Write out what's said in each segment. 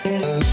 What's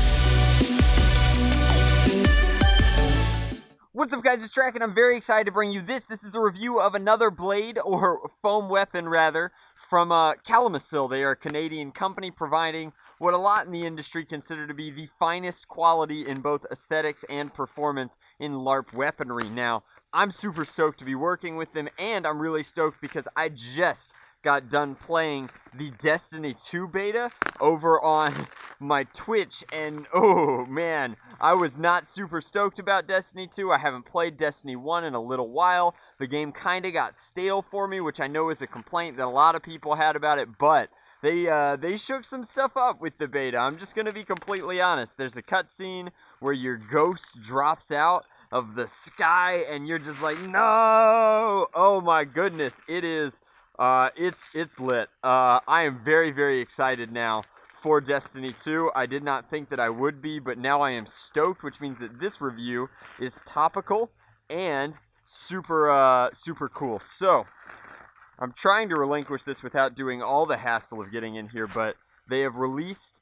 up, guys? It's Drac, and I'm very excited to bring you this. This is a review of another blade, or foam weapon, rather, from Calimacil. They are a Canadian company providing what a lot in the industry consider to be the finest quality in both aesthetics and performance in LARP weaponry. Now, I'm super stoked to be working with them, and I'm really stoked because I just got done playing the Destiny 2 beta over on my Twitch, and oh man, I was not super stoked about Destiny 2. I haven't played Destiny 1 in a little while. The game kind of got stale for me, which I know is a complaint that a lot of people had about it, but they shook some stuff up with the beta. I'm just going to be completely honest. There's a cutscene where your ghost drops out of the sky, and you're just like, no! Oh my goodness, it is... it's lit. I am very, very excited now for Destiny 2. I did not think that I would be, but now I am stoked, which means that this review is topical and super, super cool. So, I'm trying to relinquish this without doing all the hassle of getting in here, but they have released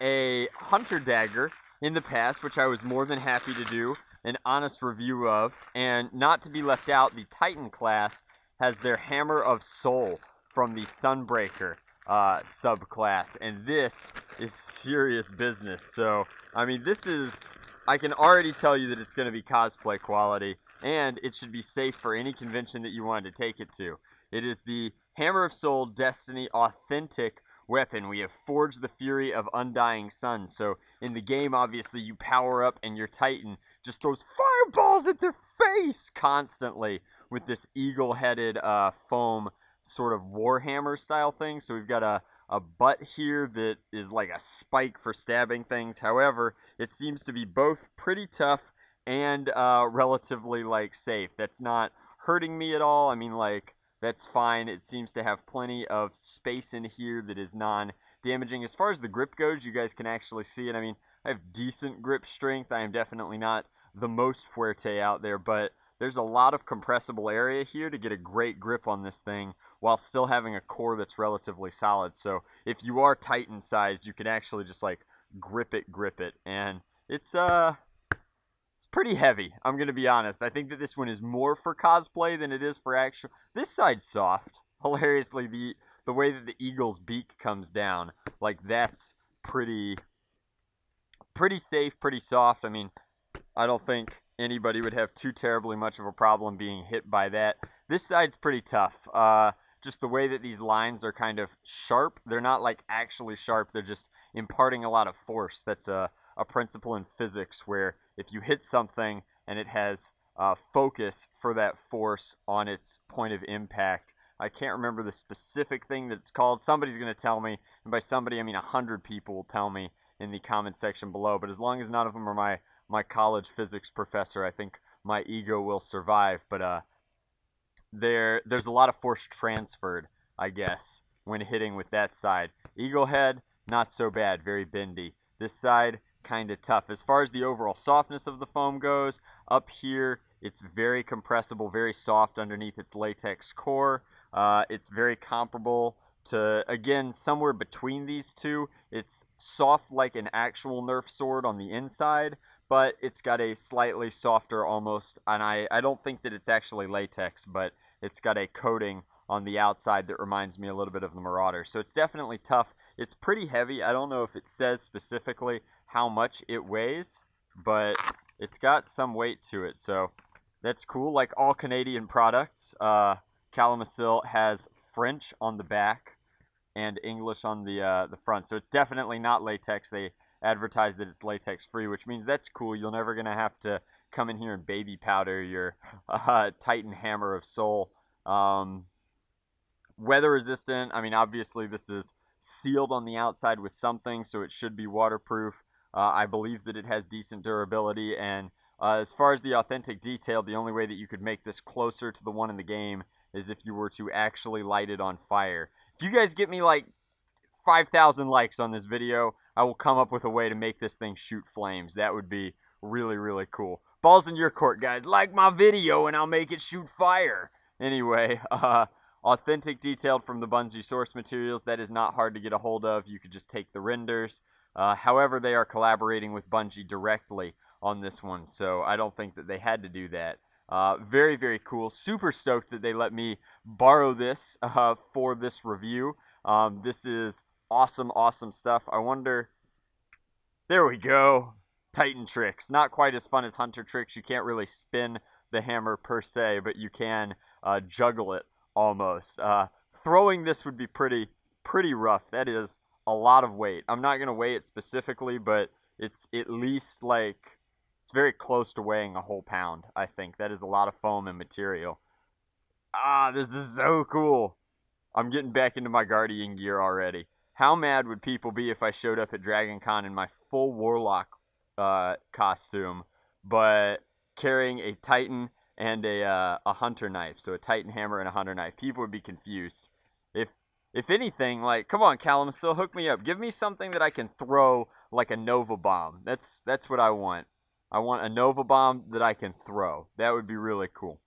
a Hunter Dagger in the past, which I was more than happy to do an honest review of, and not to be left out, the Titan class has their Hammer of Soul from the Sunbreaker subclass, and this is serious business. So, I mean, this is, I can already tell you that it's going to be cosplay quality, and it should be safe for any convention that you wanted to take it to. It is the Hammer of Soul Destiny Authentic weapon. We have Forged the Fury of Undying Sun, so in the game, obviously, you power up and your Titan just throws fireballs at their face constantly with this eagle-headed foam sort of warhammer style thing. So we've got a butt here that is like a spike for stabbing things. However, it seems to be both pretty tough and relatively like safe. That's not hurting me at all. I mean, like, that's fine. It seems to have plenty of space in here that is non-damaging. As far as the grip goes, you guys can actually see it. I mean, I have decent grip strength. I am definitely not the most fuerte out there, but there's a lot of compressible area here to get a great grip on this thing while still having a core that's relatively solid. So if you are Titan sized, you can actually just like grip it, and it's pretty heavy. I'm gonna be honest. I think that this one is more for cosplay than it is for actual. This side's soft. Hilariously, the way that the eagle's beak comes down, like, that's pretty safe, pretty soft. I mean, I don't think anybody would have too terribly much of a problem being hit by that. This side's pretty tough. Just the way that these lines are kind of sharp. They're not like actually sharp. They're just imparting a lot of force. That's a principle in physics where if you hit something and it has focus for that force on its point of impact. I can't remember the specific thing that it's called. Somebody's going to tell me, and by somebody I mean 100 people will tell me in the comment section below. But as long as none of them are my college physics professor, I think my ego will survive. But there's a lot of force transferred, I guess, when hitting with that side. Eagle head, not so bad, very bendy. This side, kind of tough. As far as the overall softness of the foam goes, up here it's very compressible, very soft underneath its latex core. It's very comparable to, again, somewhere between these two. It's soft like an actual Nerf sword on the inside, but it's got a slightly softer almost, and I don't think that it's actually latex, but it's got a coating on the outside that reminds me a little bit of the Marauder. So it's definitely tough. It's pretty heavy. I don't know if it says specifically how much it weighs, but it's got some weight to it, so that's cool. Like all Canadian products, Calimacil has French on the back and English on the front, so it's definitely not latex. They advertise that it's latex free, which means that's cool. You're never gonna have to come in here and baby powder your Titan Hammer of Soul. Weather resistant. I mean, obviously this is sealed on the outside with something, so it should be waterproof. I believe that it has decent durability, and as far as the authentic detail, the only way that you could make this closer to the one in the game is if you were to actually light it on fire. If you guys get me like 5,000 likes on this video, I will come up with a way to make this thing shoot flames. That would be really, really cool. Ball's in your court, guys. Like my video and I'll make it shoot fire. Anyway, authentic detailed from the Bungie source materials. That is not hard to get a hold of. You could just take the renders. However, they are collaborating with Bungie directly on this one, so I don't think that they had to do that. Very, very cool. Super stoked that they let me borrow this for this review. This is awesome, awesome stuff. I wonder... There we go. Titan tricks. Not quite as fun as hunter tricks. You can't really spin the hammer per se, but you can juggle it almost. Throwing this would be pretty rough. That is a lot of weight. I'm not going to weigh it specifically, but it's at least like, it's very close to weighing a whole pound, I think. That is a lot of foam and material. This is so cool. I'm getting back into my Guardian gear already. How mad would people be if I showed up at DragonCon in my full Warlock costume, but carrying a Titan and a hunter knife, so a Titan hammer and a hunter knife? People would be confused. If anything, like, come on, Calimacil, hook me up. Give me something that I can throw like a Nova Bomb. That's what I want. I want a Nova Bomb that I can throw. That would be really cool.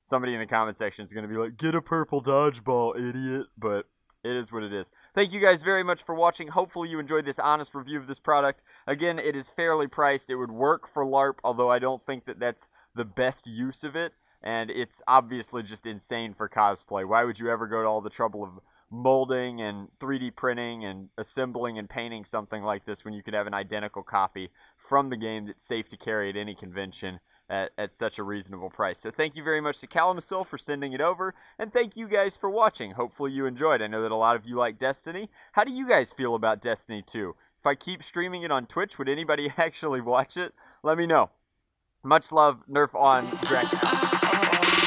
Somebody in the comment section is going to be like, get a purple dodgeball, idiot. But it is what it is. Thank you guys very much for watching. Hopefully you enjoyed this honest review of this product. Again, it is fairly priced. It would work for LARP, although I don't think that that's the best use of it. And it's obviously just insane for cosplay. Why would you ever go to all the trouble of molding and 3D printing and assembling and painting something like this when you could have an identical copy from the game that's safe to carry at any convention at such a reasonable price? So thank you very much to Calimacil for sending it over, and thank you guys for watching. Hopefully you enjoyed. I know that a lot of you like Destiny. How do you guys feel about Destiny 2? If I keep streaming it on Twitch, would anybody actually watch it? Let me know. Much love, Nerf on Drac Thalassa.